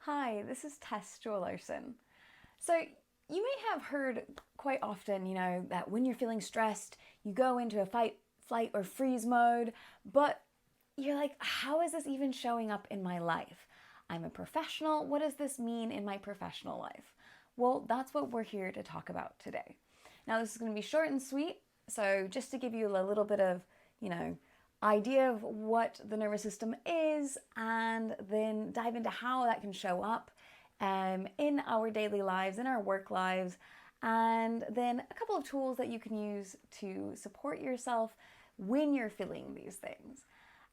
Hi, this is Tess Jewell-Larsen. So, you may have heard quite often, that when you're feeling stressed, you go into a fight, flight, or freeze mode, but you're like, how is this even showing up in my life? I'm a professional. What does this mean in my professional life? Well, that's what we're here to talk about today. Now, this is going to be short and sweet, so just to give you a little bit of, idea of what the nervous system is, and then dive into how that can show up in our daily lives, in our work lives, and then a couple of tools that you can use to support yourself when you're feeling these things.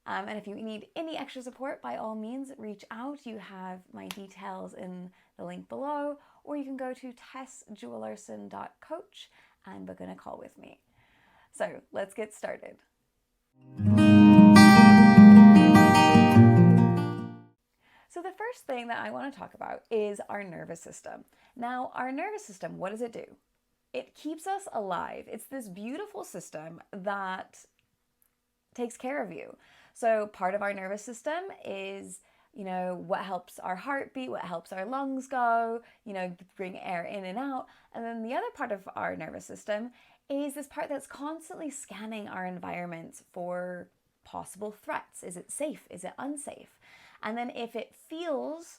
And if you need any extra support, by all means, reach out. You have my details in the link below, or you can go to tessjewellarsen.coach and book in a call with me. So let's get started. So the first thing that I want to talk about is our nervous system. Now, our nervous system, what does it do? It keeps us alive. It's this beautiful system that takes care of you. So part of our nervous system is, what helps our heart beat, what helps our lungs go, bring air in and out. And then the other part of our nervous system is this part that's constantly scanning our environments for possible threats. Is it safe? Is it unsafe? And then if it feels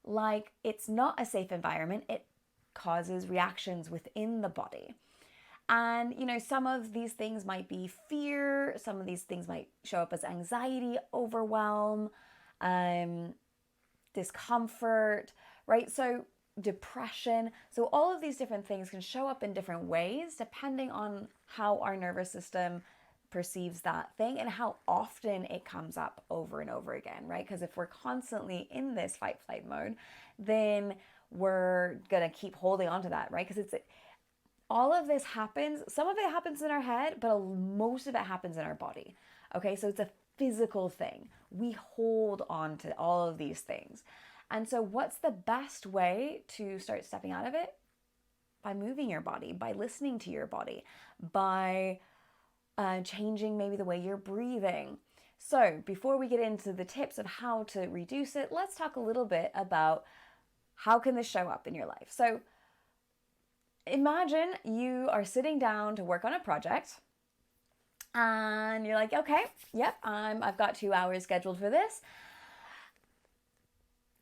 like it's not a safe environment, it causes reactions within the body. And, some of these things might be fear. Some of these things might show up as anxiety, overwhelm, discomfort, right? So depression. So all of these different things can show up in different ways depending on how our nervous system perceives that thing and how often it comes up over and over again, right? Because if we're constantly in this fight flight mode, then we're gonna keep holding on to that, right? Because all of this happens, some of it happens in our head, but most of it happens in our body. Okay, so it's a physical thing. We hold on to all of these things. And so what's the best way to start stepping out of it? By moving your body, by listening to your body, by changing maybe the way you're breathing. So before we get into the tips of how to reduce it, let's talk a little bit about how can this show up in your life. So imagine you are sitting down to work on a project and you're like, okay, yep, I've got 2 hours scheduled for this.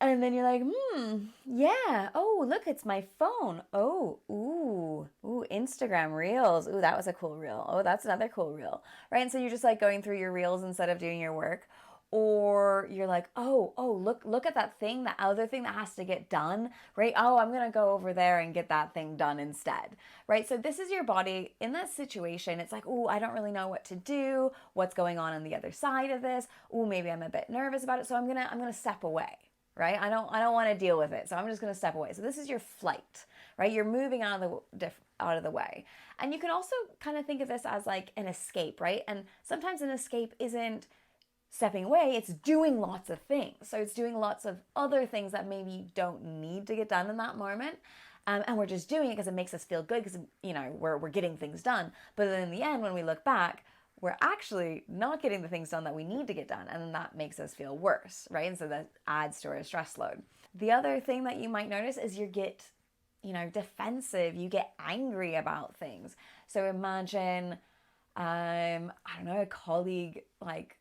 And then you're like, yeah, oh, look, it's my phone. Oh, ooh, Instagram Reels. Ooh, that was a cool reel. Oh, that's another cool reel, right? And so you're just like going through your reels instead of doing your work. Or you're like, oh, look at that thing, that other thing that has to get done, right? Oh, I'm going to go over there and get that thing done instead, right? So this is your body in that situation. It's like, oh, I don't really know what to do. What's going on the other side of this? Oh, maybe I'm a bit nervous about it. So I'm going to step away. Right? I don't want to deal with it. So I'm just going to step away. So this is your flight, right? You're moving out of the way. And you can also kind of think of this as like an escape, right? And sometimes an escape isn't stepping away, it's doing lots of things. So it's doing lots of other things that maybe you don't need to get done in that moment. And we're just doing it because it makes us feel good because, we're getting things done. But then in the end, when we look back, we're actually not getting the things done that we need to get done. And then that makes us feel worse, right? And so that adds to our stress load. The other thing that you might notice is you get, defensive, you get angry about things. So imagine, I don't know, a colleague like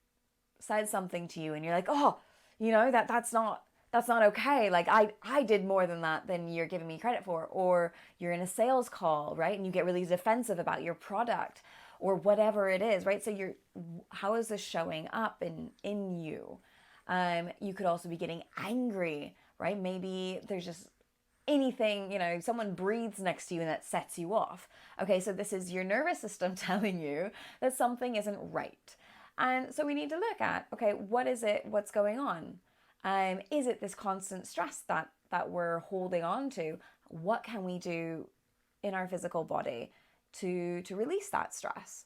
said something to you and you're like, oh, that's not okay. Like I did more than you're giving me credit for. Or you're in a sales call, right? And you get really defensive about your product or whatever it is, right? So how is this showing up in you? You could also be getting angry, right? Maybe there's just anything, someone breathes next to you and that sets you off. Okay, so this is your nervous system telling you that something isn't right. And so we need to look at, okay, what is it? What's going on? Is it this constant stress that we're holding on to? What can we do in our physical body to release that stress?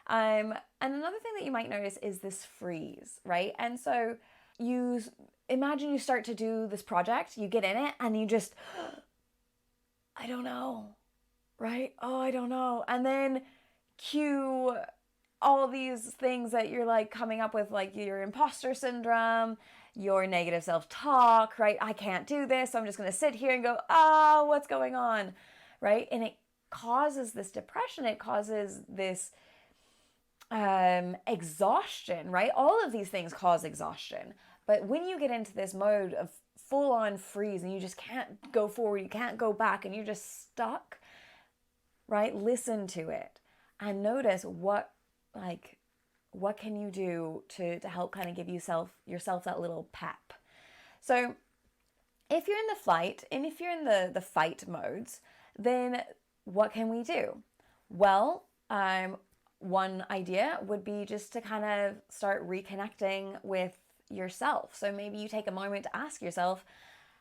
And another thing that you might notice is this freeze, right? And so you imagine you start to do this project, you get in it and you just, I don't know, right? Oh, I don't know. And then cue all these things that you're like coming up with, like your imposter syndrome, your negative self-talk, right? I can't do this, so I'm just going to sit here and go, what's going on, right? And it causes this depression. It causes this exhaustion, right? All of these things cause exhaustion. But when you get into this mode of full on freeze and you just can't go forward, you can't go back, and you're just stuck, right? Listen to it and notice what can you do to help kind of give yourself that little pep. So if you're in the flight and if you're in the fight modes, then what can we do? Well, one idea would be just to kind of start reconnecting with yourself. So maybe you take a moment to ask yourself,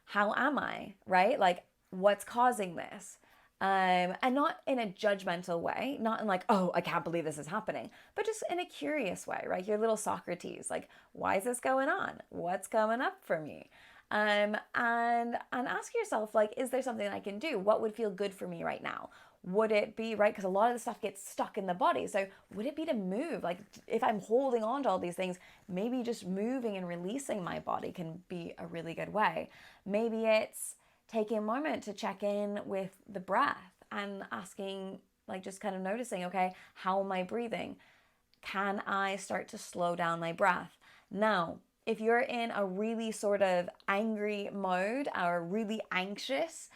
how am I, right? Like, what's causing this? And not in a judgmental way, not in like, oh, I can't believe this is happening, but just in a curious way, right? Your little Socrates, like, why is this going on? What's coming up for me? And ask yourself, like, is there something I can do? What would feel good for me right now? Would it be, right? Because a lot of the stuff gets stuck in the body. So would it be to move? Like, if I'm holding on to all these things, maybe just moving and releasing my body can be a really good way. Maybe it's taking a moment to check in with the breath and asking, like, just kind of noticing, okay, how am I breathing? Can I start to slow down my breath? Now, if you're in a really sort of angry mode or really anxious,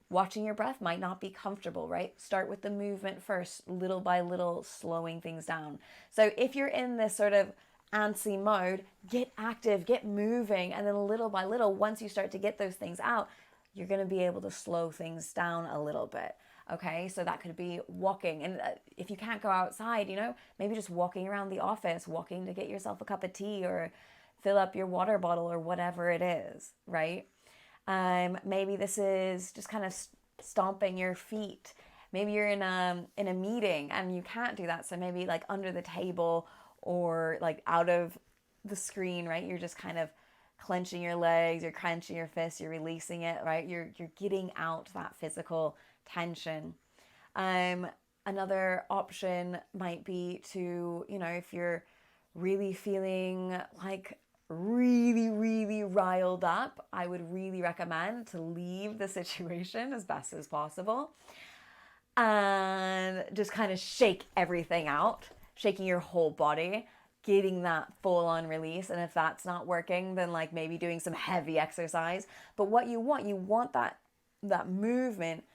watching your breath might not be comfortable, right? Start with the movement first, little by little, slowing things down. So if you're in this sort of antsy mode, get active, get moving, and then little by little, once you start to get those things out, you're going to be able to slow things down a little bit. Okay, so that could be walking. And if you can't go outside, maybe just walking around the office, walking to get yourself a cup of tea or fill up your water bottle or whatever it is, right? Maybe this is just kind of stomping your feet. Maybe you're in a meeting and you can't do that. So maybe like under the table or like out of the screen, right? You're just kind of clenching your legs, you're clenching your fists, you're releasing it, right? You're getting out that physical tension. Another option might be to, if you're really feeling like really, really riled up, I would really recommend to leave the situation as best as possible and just kind of shake everything out, shaking your whole body, getting that full on release. And if that's not working, then like maybe doing some heavy exercise. But what you want that movement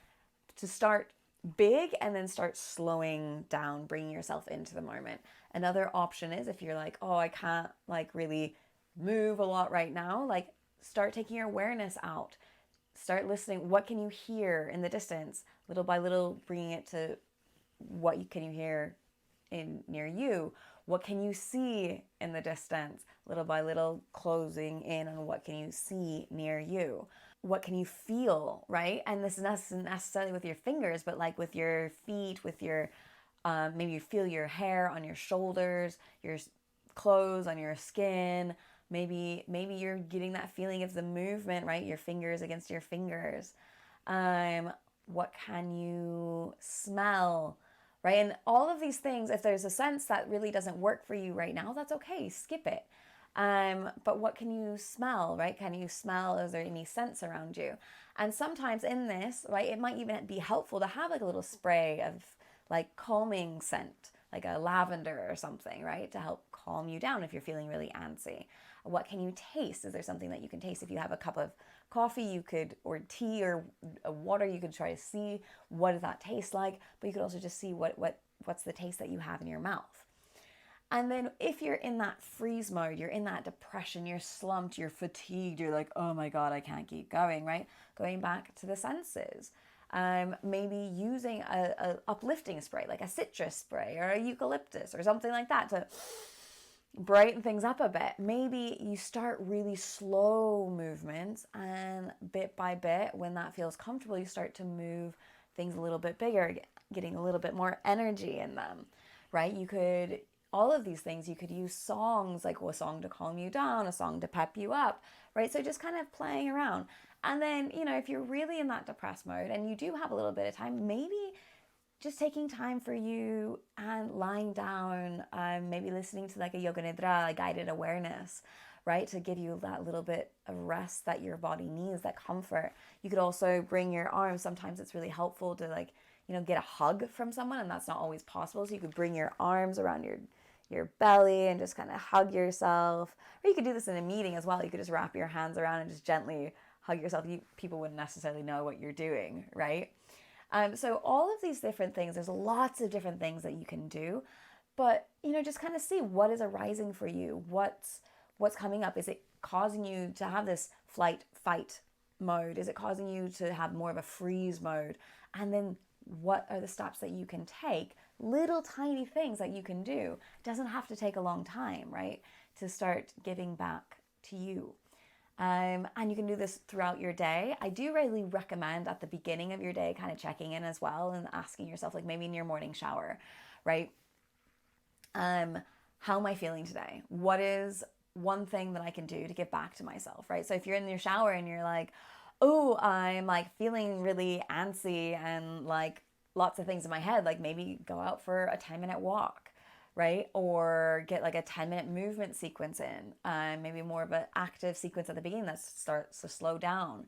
to start big and then start slowing down, bringing yourself into the moment. Another option is if you're like, oh, I can't like really move a lot right now, like start taking your awareness out. Start listening. What can you hear in the distance? Little by little, bringing it to can you hear near you? What can you see in the distance? Little by little, closing in on what can you see near you? What can you feel, right? And this isn't necessarily with your fingers, but like with your feet, with your, maybe you feel your hair on your shoulders, your clothes on your skin. Maybe you're getting that feeling of the movement, right? Your fingers against your fingers. What can you smell, right? And all of these things, if there's a sense that really doesn't work for you right now, that's okay, skip it. But what can you smell, right? Can you smell, is there any scents around you? And sometimes in this, right, it might even be helpful to have like a little spray of like calming scent, like a lavender or something, right? To help calm you down if you're feeling really antsy. What can you taste? Is there something that you can taste? If you have a cup of coffee, or tea or water, you could try to see what does that taste like, but you could also just see what's the taste that you have in your mouth. And then if you're in that freeze mode, you're in that depression, you're slumped, you're fatigued, you're like, oh my God, I can't keep going, right? Going back to the senses. Maybe using a uplifting spray, like a citrus spray or a eucalyptus or something like that to brighten things up a bit. Maybe you start really slow movements, and bit by bit, when that feels comfortable, you start to move things a little bit bigger, getting a little bit more energy in them, right? All of these things, you could use songs, like a song to calm you down, a song to pep you up, right? So just kind of playing around. And then, if you're really in that depressed mode and you do have a little bit of time, maybe just taking time for you and lying down, maybe listening to like a yoga nidra, a guided awareness, right? To give you that little bit of rest that your body needs, that comfort. You could also bring your arms. Sometimes it's really helpful to like, get a hug from someone, and that's not always possible. So you could bring your arms around your belly and just kind of hug yourself. Or you could do this in a meeting as well. You could just wrap your hands around and just gently hug yourself. People wouldn't necessarily know what you're doing, right? So all of these different things, there's lots of different things that you can do, but just kind of see what is arising for you. What's coming up? Is it causing you to have this flight fight mode? Is it causing you to have more of a freeze mode? And then what are the steps that you can take? Little tiny things that you can do. It doesn't have to take a long time, right? To start giving back to you. And you can do this throughout your day. I do really recommend at the beginning of your day kind of checking in as well and asking yourself, like maybe in your morning shower, right? How am I feeling today? What is one thing that I can do to give back to myself, right? So if you're in your shower and you're like, oh, I'm like feeling really antsy and like lots of things in my head, like maybe go out for a 10-minute walk, right? Or get like a 10-minute movement sequence in, maybe more of an active sequence at the beginning that starts to slow down.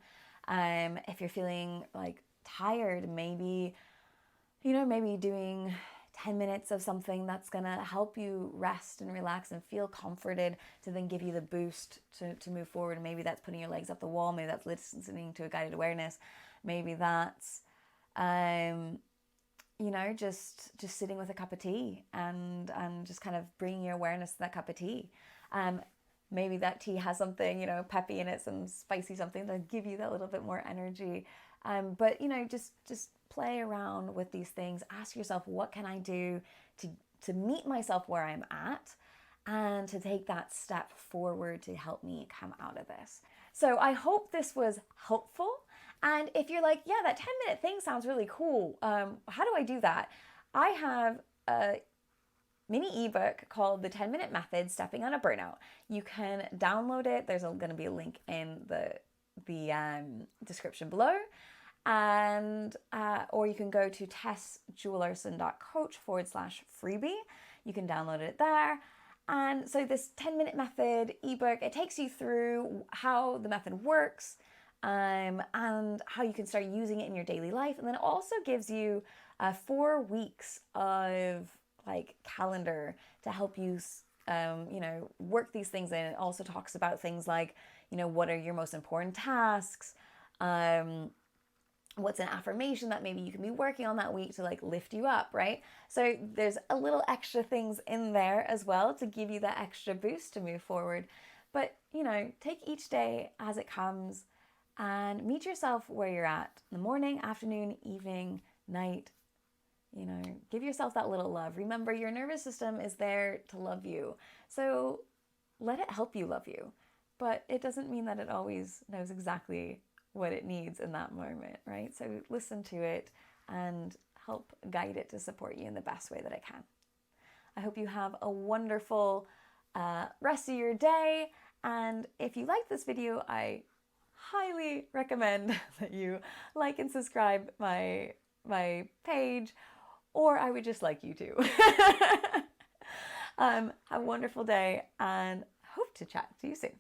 If you're feeling like tired, maybe doing 10 minutes of something that's gonna help you rest and relax and feel comforted to then give you the boost to move forward. And maybe that's putting your legs up the wall, maybe that's listening to a guided awareness, maybe that's just sitting with a cup of tea and just kind of bringing your awareness to that cup of tea. Maybe that tea has something, peppy in it, some spicy something to give you that little bit more energy. But just play around with these things. Ask yourself, what can I do to meet myself where I'm at and to take that step forward to help me come out of this. So I hope this was helpful. And if you're like, yeah, that 10-minute thing sounds really cool. How do I do that? I have a mini ebook called The 10-Minute Method, Stepping on a Burnout. You can download it. There's going to be a link in the description below. And or you can go to tessjewell-larsen.coach/freebie. You can download it there. And so this 10-minute method ebook, it takes you through how the method works, and how you can start using it in your daily life. And then it also gives you 4 weeks of like calendar to help you work these things in. It also talks about things like, what are your most important tasks, what's an affirmation that maybe you can be working on that week to like lift you up, right? So there's a little extra things in there as well to give you that extra boost to move forward. But take each day as it comes and meet yourself where you're at in the morning, afternoon, evening, night. Give yourself that little love. Remember, your nervous system is there to love you. So let it help you love you. But it doesn't mean that it always knows exactly what it needs in that moment, right? So listen to it and help guide it to support you in the best way that it can. I hope you have a wonderful rest of your day. And if you like this video, I highly recommend that you like and subscribe my page, or I would just like you to. Have a wonderful day and hope to chat to you soon.